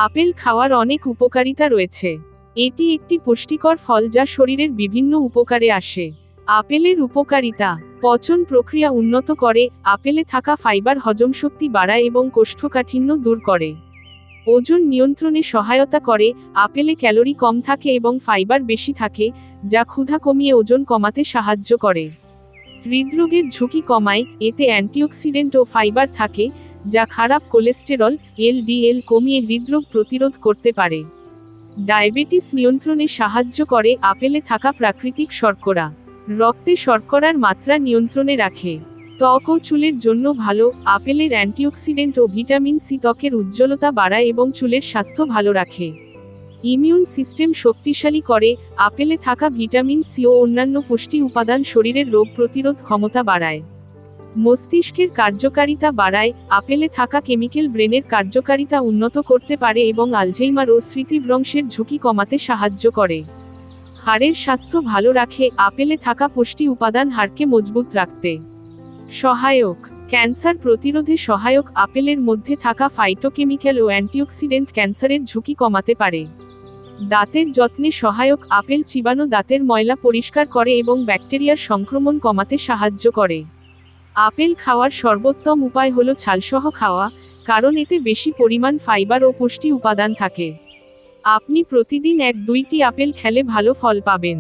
Apple খাওয়ার অনেক উপকারিতা রয়েছে। এটি একটি পুষ্টিকর ফল যা শরীরের বিভিন্ন উপকারে আসে। আপেলের উপকারিতা: পচন প্রক্রিয়া উন্নত করে। আপেলে থাকা ফাইবার হজমশক্তি বাড়ায় এবং কোষ্ঠকাঠিন্য দূর করে। ওজন নিয়ন্ত্রণে সহায়তা করে। আপেলে ক্যালোরি কম থাকে এবং ফাইবার বেশি থাকে, যা ক্ষুধা কমিয়ে ওজন কমাতে সাহায্য করে। হৃদরোগের ঝুঁকি কমায়। এতে অ্যান্টিঅক্সিডেন্ট ও ফাইবার থাকে, যা খারাপ কোলেস্টেরল এলডিএল কমিয়ে হৃদরোগ প্রতিরোধ করতে পারে। ডায়াবেটিস নিয়ন্ত্রণে সাহায্য করে। আপেলে থাকা প্রাকৃতিক শর্করা রক্তে শর্করার মাত্রা নিয়ন্ত্রণে রাখে। ত্বক ও চুলের জন্য ভালো। আপেলের অ্যান্টিঅক্সিডেন্ট ও ভিটামিন সি ত্বকের উজ্জ্বলতা বাড়ায় এবং চুলের স্বাস্থ্য ভালো রাখে। ইমিউন সিস্টেম শক্তিশালী করে। আপেলে থাকা ভিটামিন সি ও অন্যান্য পুষ্টি উপাদান শরীরের রোগ প্রতিরোধ ক্ষমতা বাড়ায়। মস্তিষ্কের কার্যকারিতা বাড়ায়। আপেলে থাকা কেমিক্যাল ব্রেনের কার্যকারিতা উন্নত করতে পারে এবং আলঝেইমার ও স্মৃতিভ্রংশের ঝুঁকি কমাতে সাহায্য করে। হাড়ের স্বাস্থ্য ভালো রাখে। আপেলে থাকা পুষ্টি উপাদান হাড়কে মজবুত রাখতে সহায়ক। ক্যান্সার প্রতিরোধে সহায়ক। আপেলের মধ্যে থাকা ফাইটোকেমিক্যাল ও অ্যান্টিঅক্সিডেন্ট ক্যান্সারের ঝুঁকি কমাতে পারে। দাঁতের যত্নে সহায়ক। আপেল চিবানো দাঁতের ময়লা পরিষ্কার করে এবং ব্যাকটেরিয়ার সংক্রমণ কমাতে সাহায্য করে। আপেল খাওয়ার সর্বোত্তম উপায় হল ছালসহ খাওয়া, কারণ এতে বেশি পরিমাণ ফাইবার ও পুষ্টি উপাদান থাকে। আপনি প্রতিদিন 1-2টি আপেল খেলে ভালো ফল পাবেন।